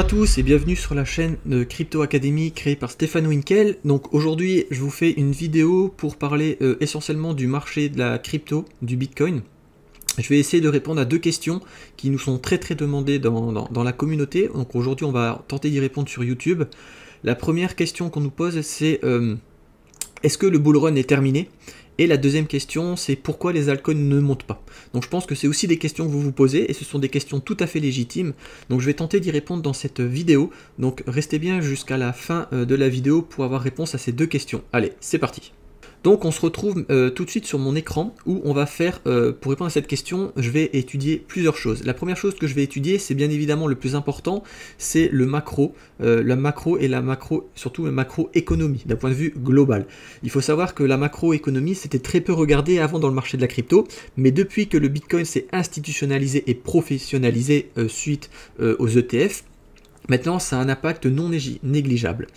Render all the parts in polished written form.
tous et bienvenue sur la chaîne de Crypto Academy créée par Stéphane Winkel. Donc aujourd'hui je vous fais une vidéo pour parler essentiellement du marché de la crypto, du Bitcoin. Je vais essayer de répondre à deux questions qui nous sont très demandées dans la communauté. Donc aujourd'hui on va tenter d'y répondre sur YouTube. La première question qu'on nous pose c'est est-ce que le bull run est terminé? Et la deuxième question, c'est pourquoi les altcoins ne montent pas. Donc je pense que c'est aussi des questions que vous vous posez, et ce sont des questions tout à fait légitimes. Donc je vais tenter d'y répondre dans cette vidéo. Donc restez bien jusqu'à la fin de la vidéo pour avoir réponse à ces deux questions. Allez, c'est parti. Donc on se retrouve tout de suite sur mon écran où on va faire, pour répondre à cette question, je vais étudier plusieurs choses. La première chose que je vais étudier, c'est bien évidemment le plus important, c'est le macro, surtout la macroéconomie, d'un point de vue global. Il faut savoir que la macroéconomie, c'était très peu regardé avant dans le marché de la crypto, mais depuis que le Bitcoin s'est institutionnalisé et professionnalisé suite aux ETF, maintenant ça a un impact non négligeable.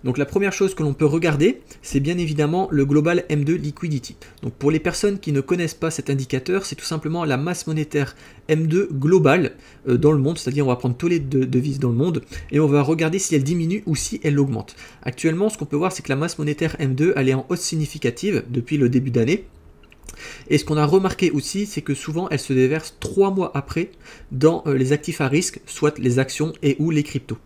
Donc la première chose que l'on peut regarder, c'est bien évidemment le Global M2 Liquidity. Donc pour les personnes qui ne connaissent pas cet indicateur, c'est tout simplement la masse monétaire M2 globale dans le monde, c'est-à-dire on va prendre tous les devises dans le monde et on va regarder si elle diminue ou si elle augmente. Actuellement, ce qu'on peut voir, c'est que la masse monétaire M2, elle est en hausse significative depuis le début d'année. Et ce qu'on a remarqué aussi, c'est que souvent elle se déverse 3 mois après dans les actifs à risque, soit les actions et ou les cryptos.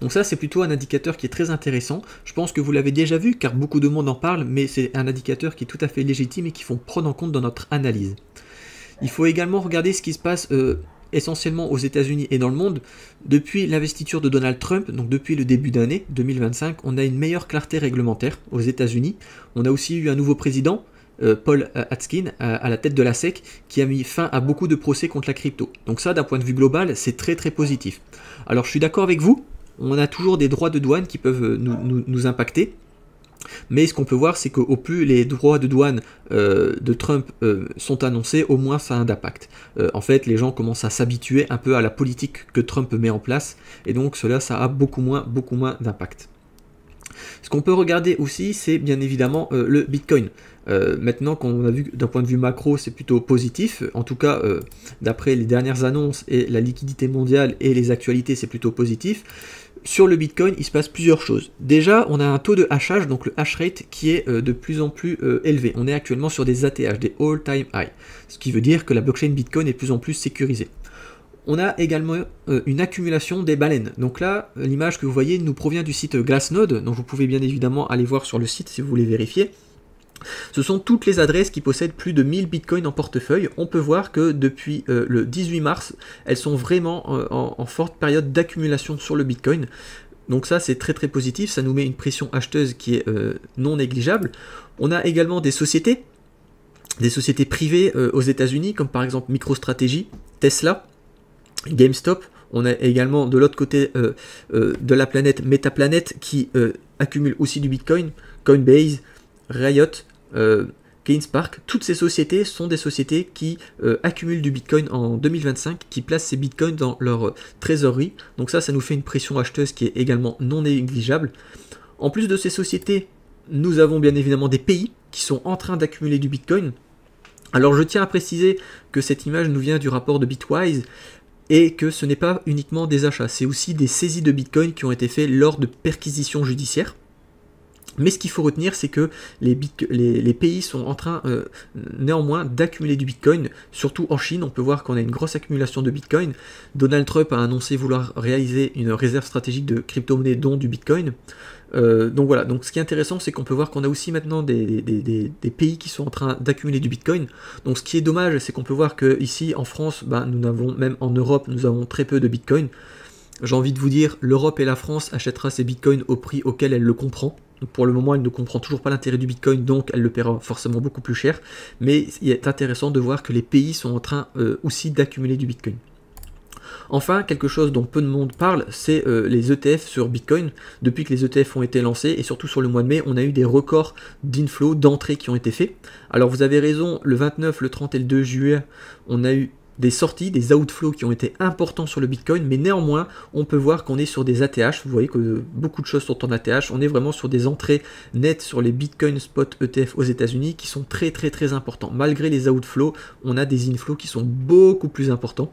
Donc ça c'est plutôt un indicateur qui est très intéressant. Je pense que vous l'avez déjà vu car beaucoup de monde en parle, mais c'est un indicateur qui est tout à fait légitime et qu'il faut prendre en compte dans notre analyse. Il faut également regarder ce qui se passe essentiellement aux États-Unis et dans le monde. Depuis l'investiture de Donald Trump, donc depuis le début d'année 2025, on a une meilleure clarté réglementaire aux États-Unis. On a aussi eu un nouveau président, Paul Atkins, à la tête de la SEC, qui a mis fin à beaucoup de procès contre la crypto. Donc ça, d'un point de vue global, c'est très positif. Alors je suis d'accord avec vous, on a toujours des droits de douane qui peuvent nous impacter. Mais ce qu'on peut voir, c'est qu'au plus les droits de douane de Trump sont annoncés, au moins ça a un impact. En fait, les gens commencent à s'habituer un peu à la politique que Trump met en place, et donc cela, ça a beaucoup moins d'impact. Ce qu'on peut regarder aussi, c'est bien évidemment le Bitcoin. Maintenant qu'on a vu d'un point de vue macro, c'est plutôt positif. En tout cas, d'après les dernières annonces et la liquidité mondiale et les actualités, c'est plutôt positif. Sur le Bitcoin, il se passe plusieurs choses. Déjà, on a un taux de hachage, donc le hash rate, qui est de plus en plus élevé. On est actuellement sur des ATH, des all-time high. Ce qui veut dire que la blockchain Bitcoin est de plus en plus sécurisée. On a également une accumulation des baleines. Donc là, l'image que vous voyez nous provient du site Glassnode, donc vous pouvez bien évidemment aller voir sur le site si vous voulez vérifier. Ce sont toutes les adresses qui possèdent plus de 1000 bitcoins en portefeuille. On peut voir que depuis le 18 mars, elles sont vraiment en forte période d'accumulation sur le bitcoin. Donc ça, c'est très positif, ça nous met une pression acheteuse qui est non négligeable. On a également des sociétés privées aux États-Unis, comme par exemple MicroStrategy, Tesla, GameStop. On a également de l'autre côté de la planète Metaplanet qui accumule aussi du bitcoin, Coinbase, Riot, CleanSpark. Toutes ces sociétés sont des sociétés qui accumulent du bitcoin en 2025, qui placent ces bitcoins dans leur trésorerie. Donc ça nous fait une pression acheteuse qui est également non négligeable. En plus de ces sociétés, nous avons bien évidemment des pays qui sont en train d'accumuler du bitcoin. Alors je tiens à préciser que cette image nous vient du rapport de Bitwise, et que ce n'est pas uniquement des achats, c'est aussi des saisies de Bitcoin qui ont été faites lors de perquisitions judiciaires. Mais ce qu'il faut retenir, c'est que les pays sont en train néanmoins d'accumuler du Bitcoin, surtout en Chine. On peut voir qu'on a une grosse accumulation de Bitcoin. Donald Trump a annoncé vouloir réaliser une réserve stratégique de crypto-monnaies, dont du Bitcoin. Donc voilà, donc ce qui est intéressant, c'est qu'on peut voir qu'on a aussi maintenant des pays qui sont en train d'accumuler du Bitcoin. Donc ce qui est dommage, c'est qu'on peut voir qu'ici en France, nous n'avons, même en Europe, nous avons très peu de Bitcoin. J'ai envie de vous dire, l'Europe et la France achètera ces bitcoins au prix auquel elle le comprend. Pour le moment, elle ne comprend toujours pas l'intérêt du bitcoin, donc elle le paiera forcément beaucoup plus cher. Mais il est intéressant de voir que les pays sont en train aussi d'accumuler du bitcoin. Enfin, quelque chose dont peu de monde parle, c'est les ETF sur Bitcoin. Depuis que les ETF ont été lancés, et surtout sur le mois de mai, on a eu des records d'inflow, d'entrées qui ont été faits. Alors vous avez raison, le 29, le 30 et le 2 juillet, on a eu des sorties, des outflows qui ont été importants sur le Bitcoin, mais néanmoins, on peut voir qu'on est sur des ATH. Vous voyez que beaucoup de choses sont en ATH. On est vraiment sur des entrées nettes sur les Bitcoin Spot ETF aux États-Unis qui sont très importants. Malgré les outflows, on a des inflows qui sont beaucoup plus importants.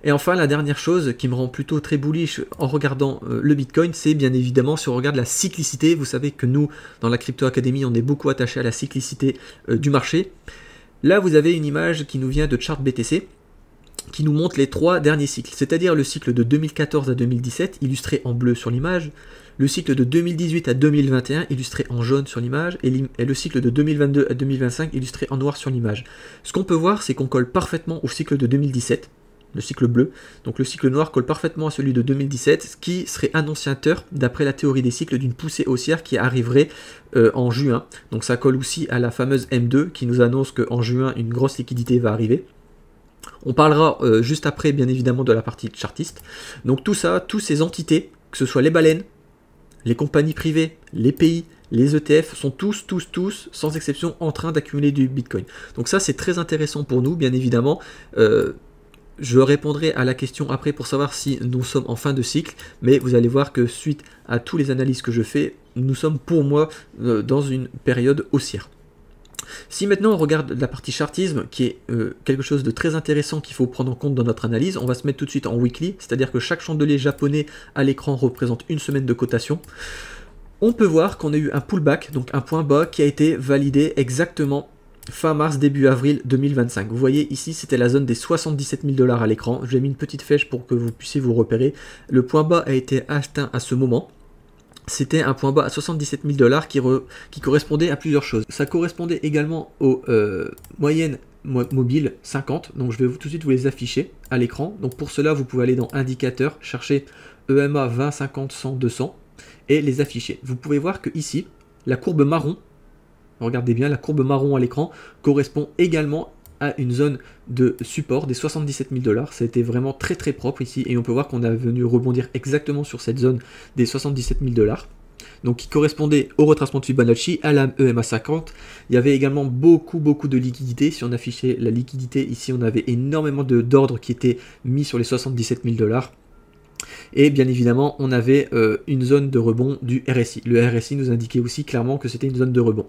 Et enfin, la dernière chose qui me rend plutôt très bullish en regardant le Bitcoin, c'est bien évidemment si on regarde la cyclicité. Vous savez que nous, dans la Crypto Academy, on est beaucoup attaché à la cyclicité du marché. Là, vous avez une image qui nous vient de ChartBTC, qui nous montre les 3 derniers cycles, c'est-à-dire le cycle de 2014 à 2017, illustré en bleu sur l'image, le cycle de 2018 à 2021, illustré en jaune sur l'image, et le cycle de 2022 à 2025, illustré en noir sur l'image. Ce qu'on peut voir, c'est qu'on colle parfaitement au cycle de 2017, le cycle bleu, donc le cycle noir colle parfaitement à celui de 2017, ce qui serait annonciateur, d'après la théorie des cycles, d'une poussée haussière qui arriverait en juin. Donc ça colle aussi à la fameuse M2 qui nous annonce qu'en juin, une grosse liquidité va arriver. On parlera juste après, bien évidemment, de la partie chartiste. Donc tout ça, toutes ces entités, que ce soit les baleines, les compagnies privées, les pays, les ETF, sont tous, sans exception, en train d'accumuler du Bitcoin. Donc ça, c'est très intéressant pour nous, bien évidemment. Je répondrai à la question après pour savoir si nous sommes en fin de cycle, mais vous allez voir que suite à toutes les analyses que je fais, nous sommes pour moi dans une période haussière. Si maintenant on regarde la partie chartisme, qui est quelque chose de très intéressant qu'il faut prendre en compte dans notre analyse, on va se mettre tout de suite en weekly, c'est-à-dire que chaque chandelier japonais à l'écran représente une semaine de cotation. On peut voir qu'on a eu un pullback, donc un point bas qui a été validé exactement fin mars, début avril 2025. Vous voyez ici, c'était la zone des 77 000 $ à l'écran. J'ai mis une petite flèche pour que vous puissiez vous repérer. Le point bas a été atteint à ce moment. C'était un point bas à 77 000 $ qui correspondait à plusieurs choses. Ça correspondait également aux moyennes mobiles 50. Donc je vais tout de suite vous les afficher à l'écran. Donc pour cela, vous pouvez aller dans Indicateurs, chercher EMA 20, 50, 100, 200 et les afficher. Vous pouvez voir que ici, la courbe marron, regardez bien, la courbe marron à l'écran correspond également à une zone de support des 77 000 $. Ça a été vraiment très propre ici et on peut voir qu'on a venu rebondir exactement sur cette zone des 77 000 $. Donc qui correspondait au retracement de Fibonacci, à la EMA 50. Il y avait également beaucoup de liquidités. Si on affichait la liquidité ici, on avait énormément d'ordres qui étaient mis sur les 77 000 $. Et bien évidemment, on avait une zone de rebond du RSI. Le RSI nous indiquait aussi clairement que c'était une zone de rebond.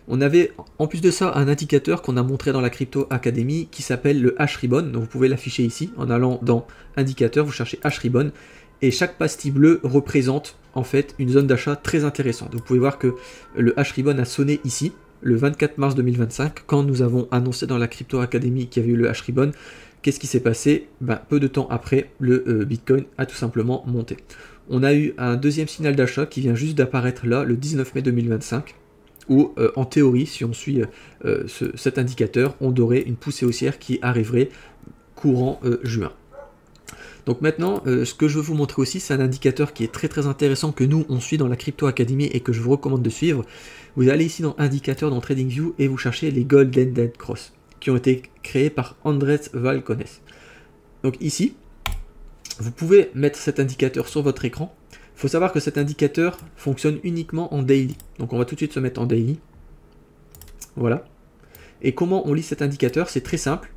On avait en plus de ça un indicateur qu'on a montré dans la Crypto Academy qui s'appelle le H-Ribbon. Donc vous pouvez l'afficher ici en allant dans Indicateur, vous cherchez H-Ribbon et chaque pastille bleue représente en fait une zone d'achat très intéressante. Vous pouvez voir que le H-Ribbon a sonné ici le 24 mars 2025 quand nous avons annoncé dans la Crypto Academy qu'il y avait eu le H-Ribbon. Qu'est-ce qui s'est passé? Peu de temps après, le Bitcoin a tout simplement monté. On a eu un deuxième signal d'achat qui vient juste d'apparaître là, le 19 mai 2025, où en théorie, si on suit cet indicateur, on aurait une poussée haussière qui arriverait courant juin. Donc maintenant, ce que je veux vous montrer aussi, c'est un indicateur qui est très intéressant que nous, on suit dans la Crypto Academy et que je vous recommande de suivre. Vous allez ici dans Indicateur, dans TradingView, et vous cherchez les Golden Dead Cross, qui ont été créés par Andrés Valcones. Donc ici, vous pouvez mettre cet indicateur sur votre écran. Il faut savoir que cet indicateur fonctionne uniquement en daily. Donc on va tout de suite se mettre en daily. Voilà. Et comment on lit cet indicateur? C'est très simple.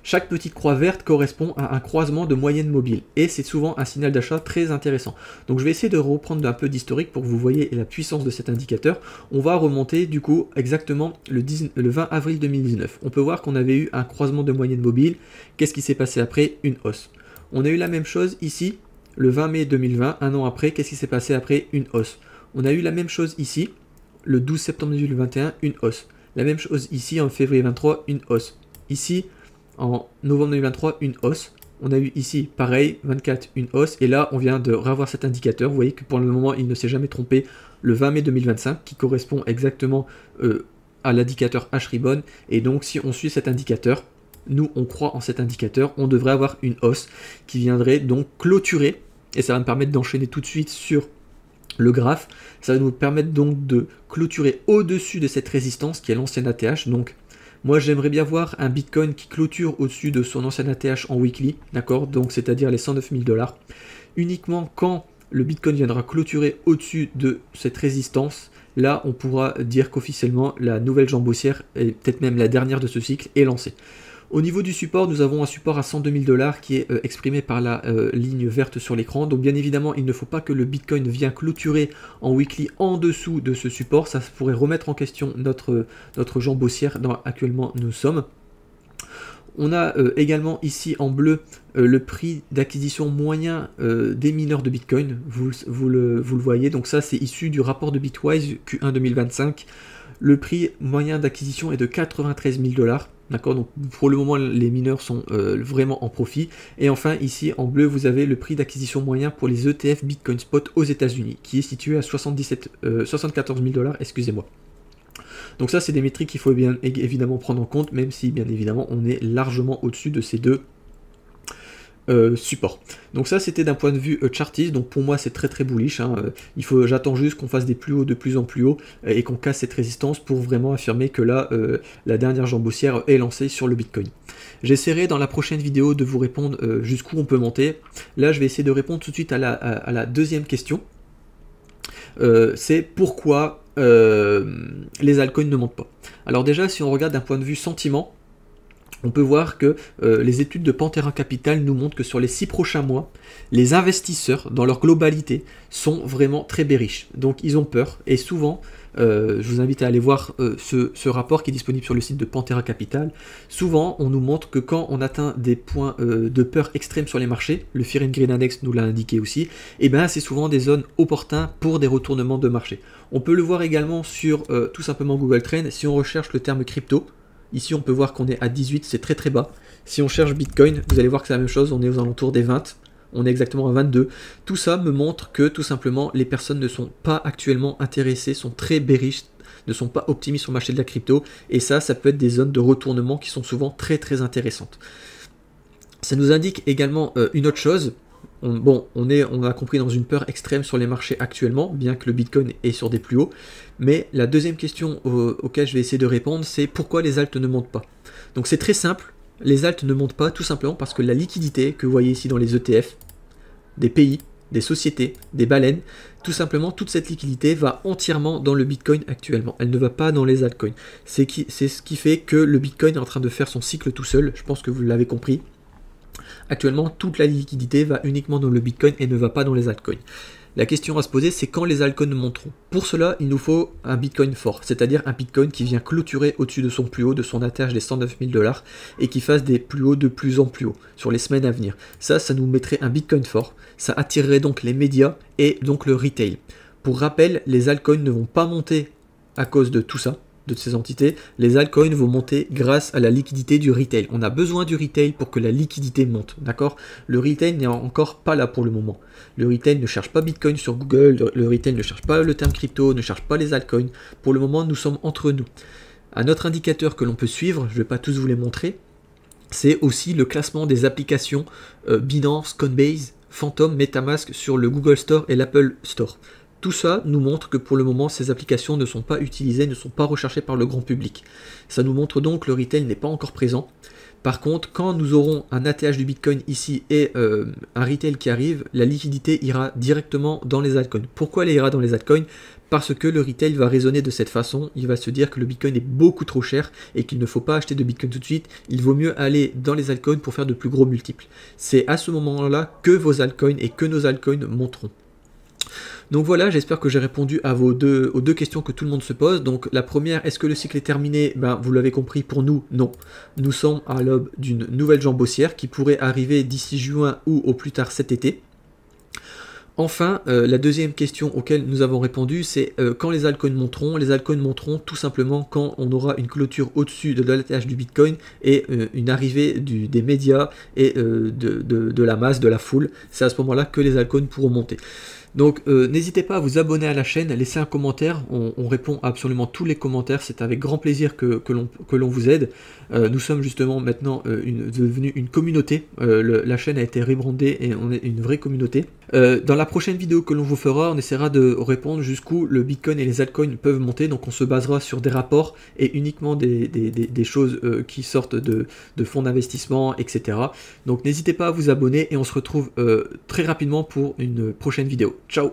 Chaque petite croix verte correspond à un croisement de moyenne mobile. Et c'est souvent un signal d'achat très intéressant. Donc je vais essayer de reprendre un peu d'historique pour que vous voyez la puissance de cet indicateur. On va remonter du coup exactement le 20 avril 2019. On peut voir qu'on avait eu un croisement de moyenne mobile. Qu'est-ce qui s'est passé après? Une hausse. On a eu la même chose ici. Le 20 mai 2020, un an après, qu'est-ce qui s'est passé après? Une hausse. On a eu la même chose ici, le 12 septembre 2021, une hausse. La même chose ici, en février 23, une hausse. Ici, en novembre 2023, une hausse. On a eu ici, pareil, 24, une hausse. Et là, on vient de revoir cet indicateur. Vous voyez que pour le moment, il ne s'est jamais trompé. Le 20 mai 2025, qui correspond exactement à l'indicateur H-Ribbon. Et donc, si on suit cet indicateur, nous, on croit en cet indicateur, on devrait avoir une hausse qui viendrait donc clôturer, et ça va me permettre d'enchaîner tout de suite sur le graphe. Ça va nous permettre donc de clôturer au-dessus de cette résistance qui est l'ancienne ATH. Donc, moi, j'aimerais bien voir un Bitcoin qui clôture au-dessus de son ancienne ATH en weekly, d'accord? Donc, c'est-à-dire les 109 000 $. Uniquement quand le Bitcoin viendra clôturer au-dessus de cette résistance, là, on pourra dire qu'officiellement, la nouvelle jambe haussière, et peut-être même la dernière de ce cycle, est lancée. Au niveau du support, nous avons un support à 102 000 $ qui est exprimé par la ligne verte sur l'écran. Donc bien évidemment, il ne faut pas que le Bitcoin vienne clôturer en weekly en dessous de ce support. Ça pourrait remettre en question notre jambe haussière dans actuellement nous sommes. On a également ici en bleu le prix d'acquisition moyen des mineurs de Bitcoin, vous le voyez, donc ça c'est issu du rapport de Bitwise Q1 2025. Le prix moyen d'acquisition est de 93 000 $. D'accord, donc pour le moment les mineurs sont vraiment en profit. Et enfin ici en bleu vous avez le prix d'acquisition moyen pour les ETF Bitcoin Spot aux États-Unis qui est situé à 74 000 $, excusez-moi. Donc ça c'est des métriques qu'il faut bien évidemment prendre en compte, même si bien évidemment on est largement au-dessus de ces deux support. Donc ça c'était d'un point de vue chartiste, donc pour moi c'est très bullish, hein. J'attends juste qu'on fasse des plus hauts de plus en plus haut et qu'on casse cette résistance pour vraiment affirmer que là la dernière jambe haussière est lancée sur le Bitcoin. J'essaierai dans la prochaine vidéo de vous répondre jusqu'où on peut monter. Là je vais essayer de répondre tout de suite à la deuxième question. C'est pourquoi les altcoins ne montent pas. Alors déjà si on regarde d'un point de vue sentiment, on peut voir que les études de Pantera Capital nous montrent que sur les 6 prochains mois, les investisseurs, dans leur globalité, sont vraiment très bearish. Donc ils ont peur, et souvent, je vous invite à aller voir ce rapport qui est disponible sur le site de Pantera Capital. Souvent, on nous montre que quand on atteint des points de peur extrême sur les marchés, le Fear and Greed Index nous l'a indiqué aussi, et bien c'est souvent des zones opportunes pour des retournements de marché. On peut le voir également sur tout simplement Google Trends, si on recherche le terme crypto. Ici, on peut voir qu'on est à 18, c'est très bas. Si on cherche Bitcoin, vous allez voir que c'est la même chose, on est aux alentours des 20, on est exactement à 22. Tout ça me montre que tout simplement, les personnes ne sont pas actuellement intéressées, sont très bearish, ne sont pas optimistes sur le marché de la crypto. Et ça peut être des zones de retournement qui sont souvent très intéressantes. Ça nous indique également une autre chose. On a compris dans une peur extrême sur les marchés actuellement, bien que le Bitcoin est sur des plus hauts. Mais la deuxième question auquel je vais essayer de répondre, c'est pourquoi les alts ne montent pas. Donc c'est très simple, les alts ne montent pas tout simplement parce que la liquidité que vous voyez ici dans les ETF, des pays, des sociétés, des baleines, tout simplement toute cette liquidité va entièrement dans le Bitcoin actuellement. Elle ne va pas dans les altcoins. C'est ce qui fait que le Bitcoin est en train de faire son cycle tout seul, je pense que vous l'avez compris. Actuellement, toute la liquidité va uniquement dans le Bitcoin et ne va pas dans les altcoins. La question à se poser, c'est quand les altcoins monteront. Pour cela, il nous faut un Bitcoin fort, c'est-à-dire un Bitcoin qui vient clôturer au-dessus de son plus haut, de son atterrage des 109 000 $, et qui fasse des plus hauts de plus en plus haut sur les semaines à venir. Ça nous mettrait un Bitcoin fort, ça attirerait donc les médias et donc le retail. Pour rappel, les altcoins ne vont pas monter à cause de tout ça, de ces entités, les altcoins vont monter grâce à la liquidité du retail. On a besoin du retail pour que la liquidité monte, d'accord? Le retail n'est encore pas là pour le moment. Le retail ne cherche pas Bitcoin sur Google, le retail ne cherche pas le terme crypto, ne cherche pas les altcoins. Pour le moment, nous sommes entre nous. Un autre indicateur que l'on peut suivre, je ne vais pas tous vous les montrer, c'est aussi le classement des applications Binance, Coinbase, Phantom, MetaMask sur le Google Store et l'Apple Store. Tout ça nous montre que pour le moment, ces applications ne sont pas utilisées, ne sont pas recherchées par le grand public. Ça nous montre donc que le retail n'est pas encore présent. Par contre, quand nous aurons un ATH du Bitcoin ici et un retail qui arrive, la liquidité ira directement dans les altcoins. Pourquoi elle ira dans les altcoins? Parce que le retail va raisonner de cette façon, il va se dire que le Bitcoin est beaucoup trop cher et qu'il ne faut pas acheter de Bitcoin tout de suite, il vaut mieux aller dans les altcoins pour faire de plus gros multiples. C'est à ce moment-là que vos altcoins et que nos altcoins monteront. Donc voilà, j'espère que j'ai répondu à aux deux questions que tout le monde se pose. Donc la première, est-ce que le cycle est terminé? Vous l'avez compris, pour nous, non. Nous sommes à l'aube d'une nouvelle jambe haussière qui pourrait arriver d'ici juin ou au plus tard cet été. Enfin, la deuxième question auquel nous avons répondu, c'est quand les altcoins monteront. Les altcoins monteront tout simplement quand on aura une clôture au-dessus de l'ATH du Bitcoin et une arrivée des médias et de la masse, de la foule. C'est à ce moment-là que les altcoins pourront monter. Donc n'hésitez pas à vous abonner à la chaîne, laisser un commentaire, on répond à absolument tous les commentaires, c'est avec grand plaisir que l'on vous aide. Nous sommes justement maintenant devenus une communauté, la chaîne a été rebrandée et on est une vraie communauté. Dans la prochaine vidéo que l'on vous fera, on essaiera de répondre jusqu'où le Bitcoin et les altcoins peuvent monter, donc on se basera sur des rapports et uniquement des choses qui sortent de fonds d'investissement, etc. Donc n'hésitez pas à vous abonner et on se retrouve très rapidement pour une prochaine vidéo. Ciao!